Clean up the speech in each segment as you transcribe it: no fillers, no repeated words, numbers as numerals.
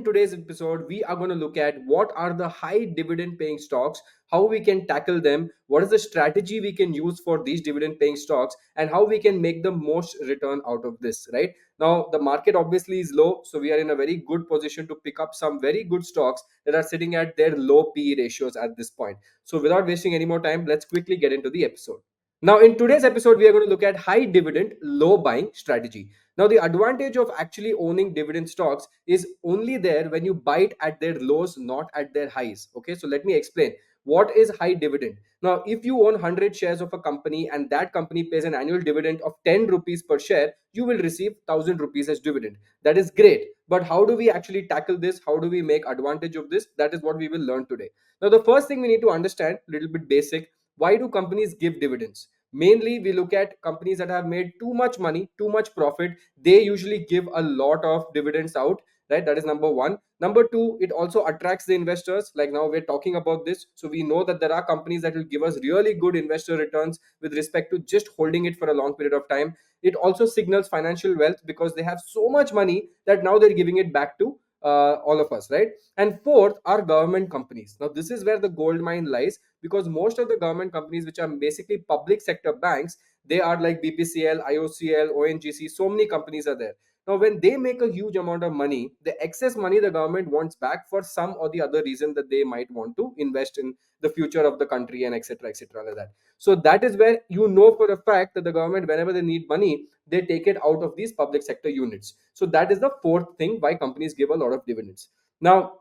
today's episode, we are going to look at what are the high dividend paying stocks, how we can tackle them, what is the strategy we can use for these dividend paying stocks, and how we can make the most return out of this, right? Now, the market obviously is low, so we are in a very good position to pick up some very good stocks that are sitting at their low PE ratios at this point. So, without wasting any more time, let's quickly get into the episode. Now, in today's episode, we are going to look at high dividend, low buying strategy. Now, the advantage of actually owning dividend stocks is only there when you buy it at their lows, not at their highs. Okay, so let me explain what is high dividend. Now, if you own 100 shares of a company and that company pays an annual dividend of 10 rupees per share, you will receive 1000 rupees as dividend. That is great. But how do we actually tackle this? How do we make advantage of this? That is what we will learn today. Now, the first thing we need to understand, a little bit basic, why do companies give dividends? Mainly, we look at companies that have made too much money, too much profit. They usually give a lot of dividends out, right? That is number one. Number two, it also attracts the investors. Like now we're talking about this, so we know that there are companies that will give us really good investor returns with respect to just holding it for a long period of time. It also signals financial wealth because they have so much money that now they're giving it back to all of us, right? And fourth are government companies. Now this is where the gold mine lies, because most of the government companies, which are basically public sector banks, they are like BPCL, IOCL, ONGC. So many companies are there. Now, when they make a huge amount of money, the excess money the government wants back for some or the other reason that they might want to invest in the future of the country and etc. etc. like that. So that is where you know for a fact that the government, whenever they need money, they take it out of these public sector units. So that is the fourth thing why companies give a lot of dividends. Now,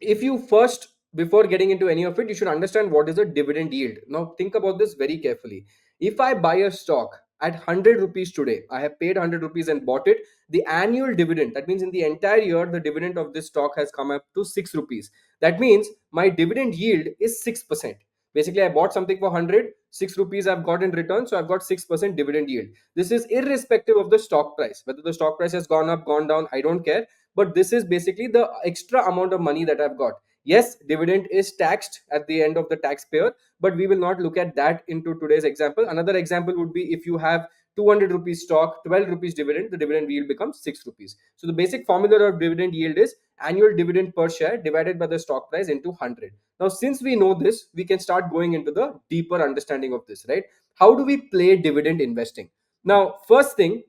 if you first, before getting into any of it, you should understand what is a dividend yield. Now think about this very carefully. If I buy a stock at 100 rupees today, I have paid 100 rupees and bought it, the annual dividend, that means in the entire year the dividend of this stock has come up to 6 rupees. That means my dividend yield is 6%. Basically, I bought something for 100, 6 rupees I've got in return, so I've got 6% dividend yield. This is irrespective of the stock price, whether the stock price has gone up, gone down, I don't care. But this is basically the extra amount of money that I've got. Yes, dividend is taxed at the end of the taxpayer, but we will not look at that into today's example. Another example would be if you have 200 rupees stock, 12 rupees dividend, the dividend yield becomes 6 rupees. So the basic formula of dividend yield is annual dividend per share divided by the stock price into 100. Now, since we know this, we can start going into the deeper understanding of this, right? How do we play dividend investing? Now, first thing,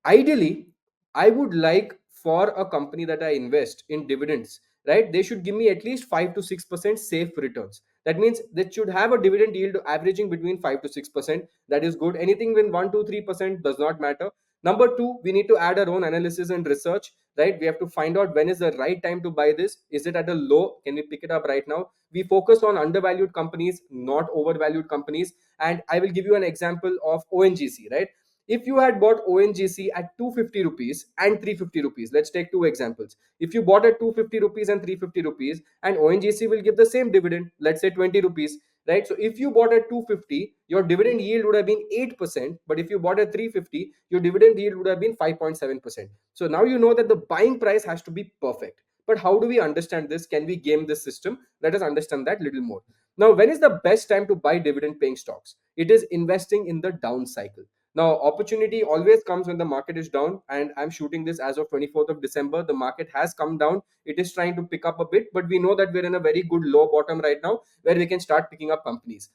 ideally, I would like for a company that I invest in dividends, right? They should give me at least 5 to 6% safe returns. That means they should have a dividend yield averaging between 5 to 6%. That is good. Anything when 1, 2, 3% does not matter. Number two, we need to add our own analysis and research, right? We have to find out when is the right time to buy this. Is it at a low? Can we pick it up right now? We focus on undervalued companies, not overvalued companies. And I will give you an example of ONGC, right? If you had bought ONGC at 250 rupees and 350 rupees, let's take two examples. If you bought at 250 rupees and 350 rupees, and ONGC will give the same dividend, let's say 20 rupees, right? So if you bought at 250, your dividend yield would have been 8%, but if you bought at 350, your dividend yield would have been 5.7%. So now you know that the buying price has to be perfect. But how do we understand this? Can we game this system? Let us understand that little more. Now, when is the best time to buy dividend paying stocks? It is investing in the down cycle. Now, opportunity always comes when the market is down, and I'm shooting this as of 24th of December. The market has come down. It is trying to pick up a bit, but we know that we're in a very good low bottom right now where we can start picking up companies.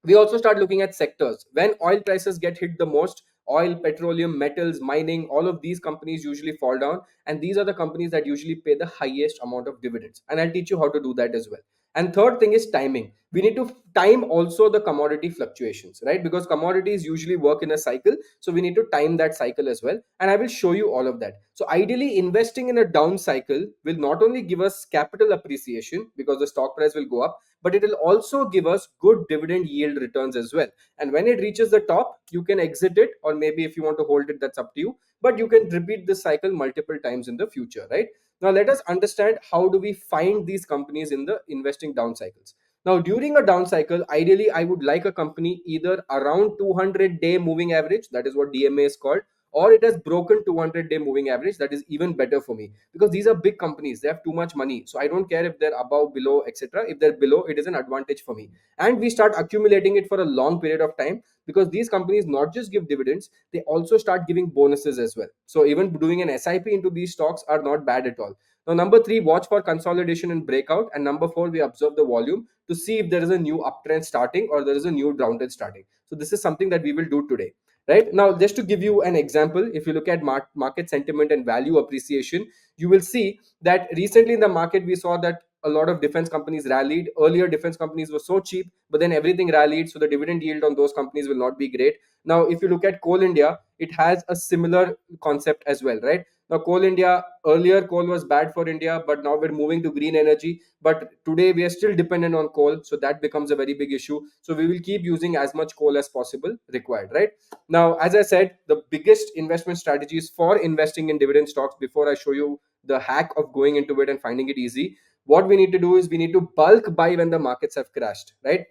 We also start looking at sectors. When oil prices get hit the most, oil, petroleum, metals, mining, all of these companies usually fall down, and these are the companies that usually pay the highest amount of dividends, and I'll teach you how to do that as well. And third thing is timing. We need to time also the commodity fluctuations, right? Because commodities usually work in a cycle, so we need to time that cycle as well, and I will show you all of that. So ideally, investing in a down cycle will not only give us capital appreciation because the stock price will go up, but it will also give us good dividend yield returns as well. And when it reaches the top, you can exit it, or maybe if you want to hold it, that's up to you. But you can repeat this cycle multiple times in the future, right? Now, let us understand how do we find these companies in the investing down cycles. Now, during a down cycle, ideally, I would like a company either around 200-day moving average, that is what DMA is called, or it has broken 200-day moving average. That is even better for me because these are big companies. They have too much money. So I don't care if they're above, below, etc. If they're below, it is an advantage for me. And we start accumulating it for a long period of time because these companies not just give dividends, they also start giving bonuses as well. So even doing an SIP into these stocks are not bad at all. Now, number three, watch for consolidation and breakout. And number four, we observe the volume to see if there is a new uptrend starting or there is a new downtrend starting. So this is something that we will do today. Right now, just to give you an example, if you look at market sentiment and value appreciation, you will see that recently in the market we saw that a lot of defense companies rallied. Earlier, defense companies were so cheap, but then everything rallied, so the dividend yield on those companies will not be great. Now, if you look at Coal India, it has a similar concept as well, right? Now, Coal India, earlier coal was bad for India, but now we're moving to green energy. But today we are still dependent on coal, so that becomes a very big issue. So we will keep using as much coal as possible required, right? Now, as I said, the biggest investment strategies for investing in dividend stocks, before I show you the hack of going into it and finding it easy, what we need to do is we need to bulk buy when the markets have crashed, right?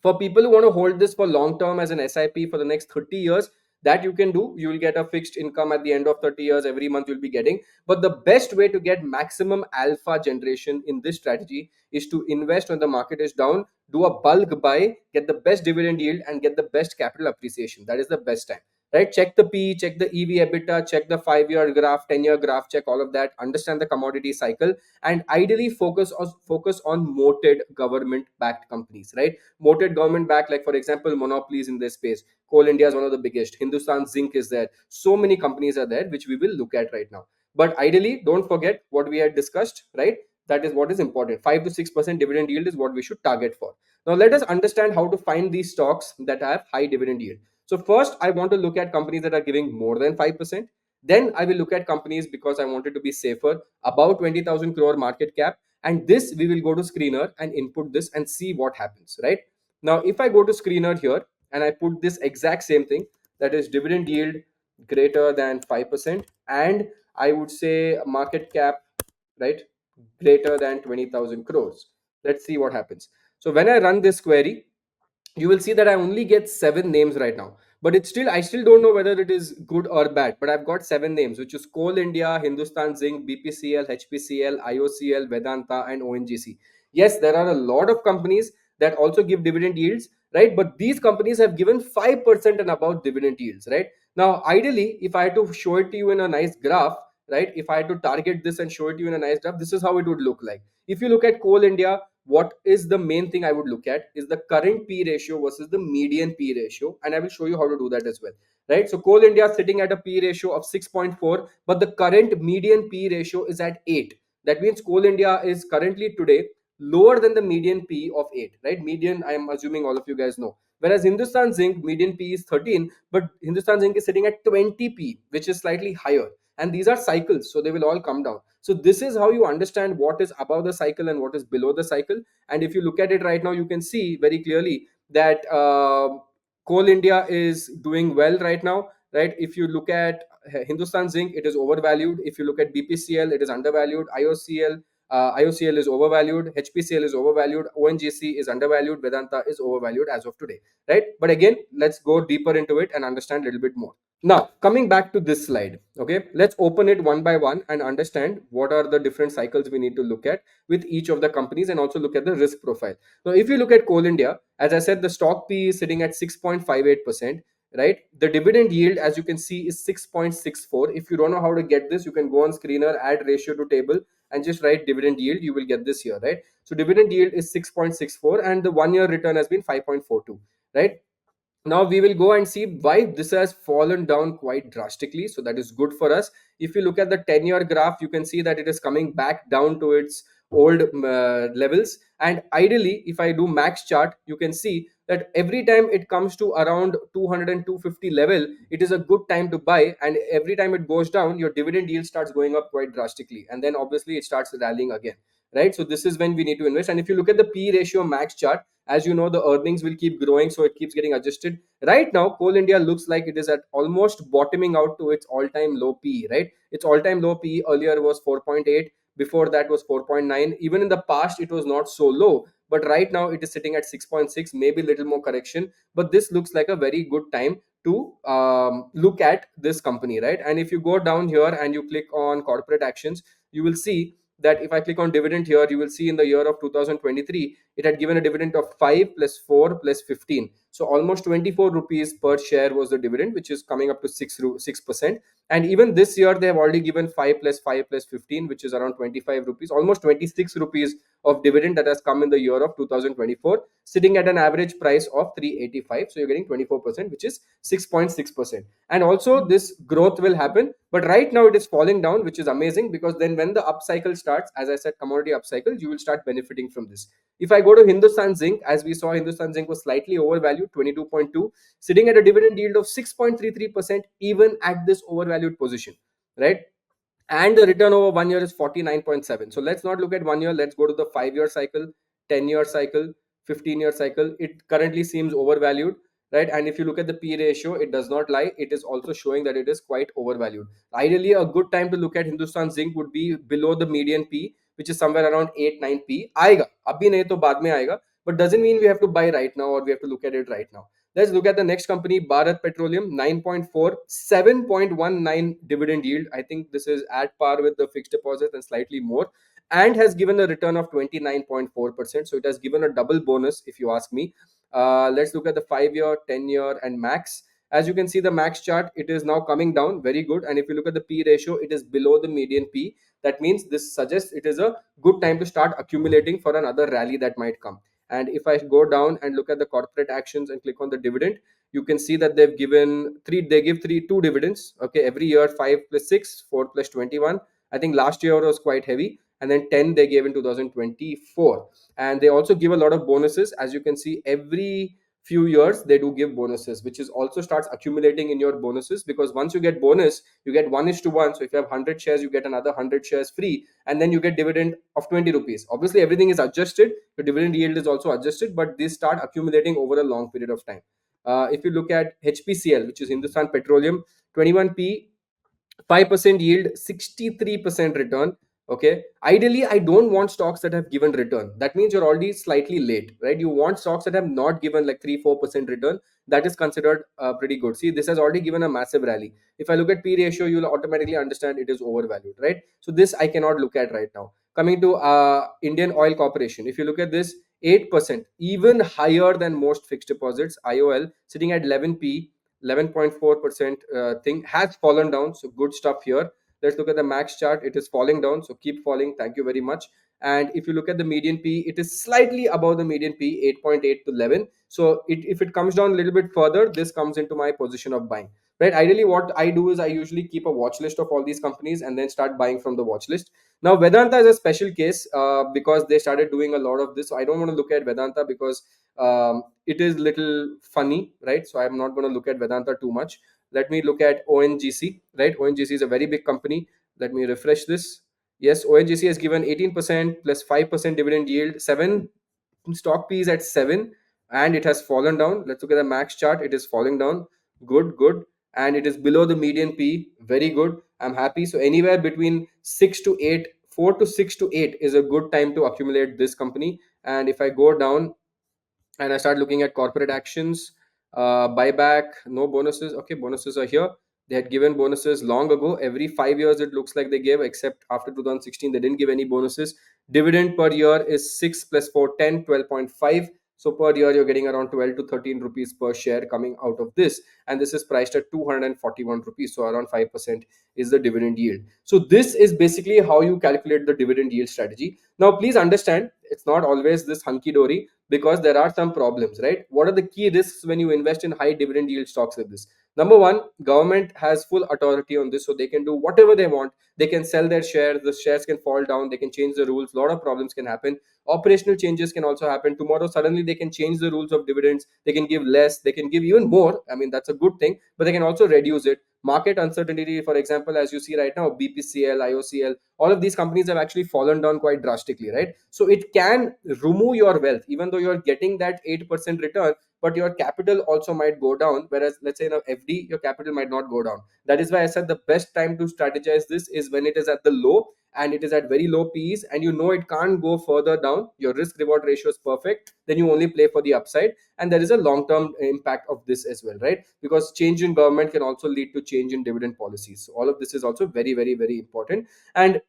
For people who want to hold this for long term as an SIP for the next 30 years, that you can do. You will get a fixed income at the end of 30 years. Every month you'll be getting. But the best way to get maximum alpha generation in this strategy is to invest when the market is down, do a bulk buy, get the best dividend yield, and get the best capital appreciation. That is the best time. Right? Check the P, check the EV EBITDA, check the 5-year graph, 10-year graph, check all of that, understand the commodity cycle, and ideally focus on moated government backed companies, right? Moated government backed, like for example, monopolies in this space. Coal India is one of the biggest. Hindustan Zinc is there. So many companies are there, which we will look at right now. But ideally, don't forget what we had discussed, right? That is what is important. 5 to 6% dividend yield is what we should target for. Now, let us understand how to find these stocks that have high dividend yield. So, first, I want to look at companies that are giving more than 5%. Then, I will look at companies because I wanted to be safer, about 20,000 crore market cap. And this, we will go to screener and input this and see what happens, right? Now, if I go to screener here and I put this exact same thing, that is dividend yield greater than 5%, and I would say market cap, right, greater than 20,000 crores. Let's see what happens. So when I run this query, you will see that I only get 7 names right now. But it's still, I still don't know whether it is good or bad. But I've got 7 names, which is Coal India, Hindustan Zinc, BPCL, HPCL, IOCL, Vedanta, and ONGC. Yes, there are a lot of companies that also give dividend yields, right? But these companies have given 5% and above dividend yields, right? Now, ideally, if I had to show it to you in a nice graph, right? If I had to target this and show it to you in a nice graph, this is how it would look like. If you look at Coal India, what is the main thing I would look at is the current P ratio versus the median P ratio, and I will show you how to do that as well, right? So Coal India is sitting at a P ratio of 6.4, but the current median P ratio is at 8. That means Coal India is currently today lower than the median P of 8, right? Median, I am assuming all of you guys know. Whereas Hindustan Zinc median P is 13, but Hindustan Zinc is sitting at 20 P, which is slightly higher. And these are cycles, so they will all come down. So this is how you understand what is above the cycle and what is below the cycle. And if you look at it right now, you can see very clearly that Coal India is doing well right now, right? If you look at Hindustan Zinc, it is overvalued. If you look at BPCL, it is undervalued. IOCL is overvalued. HPCL is overvalued. ONGC is undervalued. Vedanta is overvalued as of today, right? But again, let's go deeper into it and understand a little bit more. Now, coming back to this slide, okay, let's open it one by one and understand what are the different cycles we need to look at with each of the companies and also look at the risk profile. Now, if you look at Coal India, as I said, the stock P is sitting at 6.58%, right? The dividend yield, as you can see, is 6.64. If you don't know how to get this, you can go on screener, add ratio to table, and just write dividend yield. You will get this here, right? So, dividend yield is 6.64, and the 1 year return has been 5.42, right? Now we will go and see why this has fallen down quite drastically, so that is good for us. If you look at the 10-year graph, you can see that it is coming back down to its old levels. And ideally, if I do max chart, you can see that every time it comes to around 200 and 250 level, it is a good time to buy. And every time it goes down, your dividend yield starts going up quite drastically, and then obviously it starts rallying again, right? So this is when we need to invest. And if you look at the P ratio max chart, as you know, the earnings will keep growing, so it keeps getting adjusted. Right now, Coal India looks like it is at almost bottoming out to its all-time low PE, right? Its all-time low PE earlier was 4.8, before that was 4.9. Even in the past, it was not so low, but right now it is sitting at 6.6, maybe a little more correction. But this looks like a very good time to look at this company, right? And if you go down here and you click on corporate actions, you will see that if I click on dividend here, you will see in the year of 2023, it had given a dividend of 5 plus 4 plus 15. So almost 24 rupees per share was the dividend, which is coming up to 6%. And even this year they have already given 5 plus 5 plus 15, which is around 25 rupees, almost 26 rupees of dividend that has come in the year of 2024, sitting at an average price of 385. So you're getting 24%, which is 6.6%. And also this growth will happen, but right now it is falling down, which is amazing, because then when the upcycle starts, as I said, commodity upcycle, you will start benefiting from this. If I go to Hindustan Zinc, as we saw, Hindustan Zinc was slightly overvalued, 22.2, sitting at a dividend yield of 6.33%, even at this overvalued position, right? And the return over 1 year is 49.7. So let's not look at 1 year, let's go to the 5 year cycle, 10-year cycle, 15-year cycle. It currently seems overvalued, right? And if you look at the P ratio, it does not lie, it is also showing that it is quite overvalued. Ideally, a good time to look at Hindustan Zinc would be below the median P, which is somewhere around 8 9 P. Aega abhi nahi to baad mein aayega, but doesn't mean we have to buy right now, or we have to look at it right now. Let's look at the next company, Bharat Petroleum, 9.4, 7.19 dividend yield. I think this is at par with the fixed deposit and slightly more, and has given a return of 29.4%. So it has given a double bonus, if you ask me. Let's look at the 5 year, 10 year, and max. As you can see, the max chart, it is now coming down very good. And if you look at the P ratio, it is below the median P. That means this suggests it is a good time to start accumulating for another rally that might come. And if I go down and look at the corporate actions and click on the dividend, you can see that they've given they give two dividends, okay, every year, 5 plus 6, 4 plus 21. I think last year was quite heavy, and then 10 they gave in 2024. And they also give a lot of bonuses. As you can see, every few years they do give bonuses, which is also starts accumulating in your bonuses, because once you get bonus, you get 1:1. So if you have 100 shares, you get another 100 shares free, and then you get dividend of 20 rupees. Obviously everything is adjusted, the dividend yield is also adjusted, but these start accumulating over a long period of time. If you look at HPCL, which is Hindustan Petroleum, 21p, 5% yield, 63% return. Okay, ideally I don't want stocks that have given return. That means you're already slightly late, right? You want stocks that have not given like 3 4% return. That is considered pretty good. See, this has already given a massive rally. If I look at P ratio, you'll automatically understand it is overvalued, right? So this I cannot look at right now. Coming to Indian Oil Corporation, if you look at this, 8%, even higher than most fixed deposits. IOL sitting at 11p, 11.4% thing, has fallen down. So good stuff here. Let's look at the max chart. It is falling down, so keep falling. Thank you very much. And if you look at the median P, it is slightly above the median P, 8.8 to 11. So if it comes down a little bit further, this comes into my position of buying, right? Ideally what I do is I usually keep a watch list of all these companies and then start buying from the watch list. Now Vedanta is a special case because they started doing a lot of this. So I don't want to look at Vedanta because it is little funny, right? So I'm not going to look at Vedanta too much. Let me look at ONGC, right? ONGC is a very big company. Let me refresh this. Yes, ONGC has given 18% plus 5% dividend yield, 7 stock P is at 7, and it has fallen down. Let's look at the max chart. It is falling down. Good, good. And it is below the median P. Very good. I'm happy. So anywhere between 6 to 8, 4 to 6 to 8 is a good time to accumulate this company. And if I go down and I start looking at corporate actions, buyback, no bonuses. Okay, bonuses are here. They had given bonuses long ago. Every 5 years, it looks like they gave, except after 2016, they didn't give any bonuses. Dividend per year is 6 plus 4, 10, 12.5. So per year, you're getting around 12 to 13 rupees per share coming out of this. And this is priced at 241 rupees. So around 5% is the dividend yield. So this is basically how you calculate the dividend yield strategy. Now, please understand, it's not always this hunky dory, because there are some problems, right? What are the key risks when you invest in high dividend yield stocks like this? Number one, government has full authority on this, so they can do whatever they want. They can sell their shares, the shares can fall down, they can change the rules, a lot of problems can happen. Operational changes can also happen. Tomorrow suddenly they can change the rules of dividends, they can give less, they can give even more. I mean, that's a good thing, but they can also reduce it. Market uncertainty, for example, as you see right now, BPCL, IOCL, all of these companies have actually fallen down quite drastically, right? So it can remove your wealth, even though you're getting that 8% return, but your capital also might go down. Whereas let's say in a FD, your capital might not go down. That is why I said the best time to strategize this is when it is at the low, and it is at very low P's, and you know it can't go further down. Your risk reward ratio is perfect. Then you only play for the upside, and there is a long term impact of this as well, right? Because change in government can also lead to change in dividend policies. So all of this is also very, very, very important. And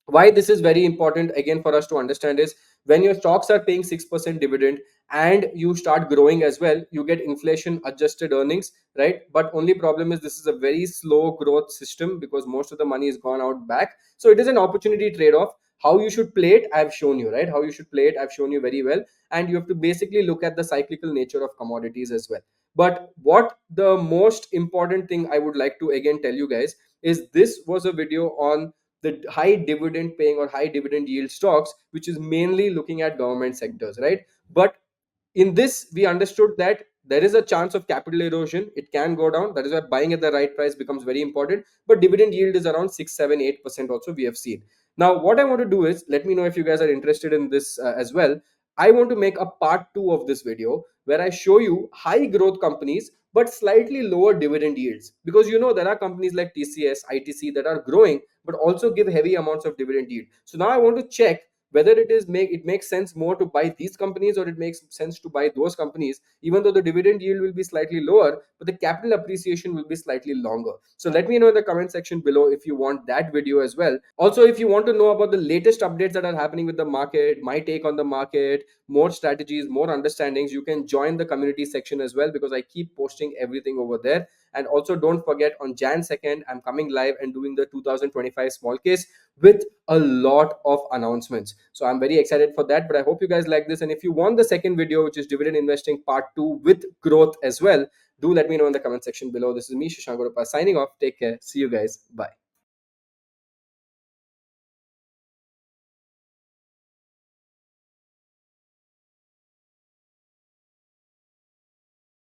why this is very important again for us to understand is, when your stocks are paying 6% dividend and you start growing as well, you get inflation adjusted earnings, right? But only problem is, this is a very slow growth system because most of the money is gone out back. So it is an opportunity trade off. How you should play it, I've shown you, right? How you should play it, I've shown you very well. And you have to basically look at the cyclical nature of commodities as well. But what the most important thing I would like to again tell you guys is, this was a video on the high dividend paying or high dividend yield stocks, which is mainly looking at government sectors, right? But in this we understood that there is a chance of capital erosion, it can go down. That is why buying at the right price becomes very important. But dividend yield is around 6, 7, 8% also, we have seen. Now what I want to do is, let me know if you guys are interested in this as well. I want to make a part 2 of this video where I show you high growth companies but slightly lower dividend yields, because there are companies like TCS, ITC that are growing but also give heavy amounts of dividend yield. So now I want to check whether it makes sense more to buy these companies, or it makes sense to buy those companies, even though the dividend yield will be slightly lower but the capital appreciation will be slightly longer. So let me know in the comment section below if you want that video as well. Also, if you want to know about the latest updates that are happening with the market, my take on the market, more strategies, more understandings, you can join the community section as well, because I keep posting everything over there. And also don't forget, on Jan 2nd I'm coming live and doing the 2025 small case with a lot of announcements. So I'm very excited for that. But I hope you guys like this. And if you want the second video, which is dividend investing part 2 with growth as well, do let me know in the comment section below. This is me, Shashank, signing off. Take care. See you guys. Bye.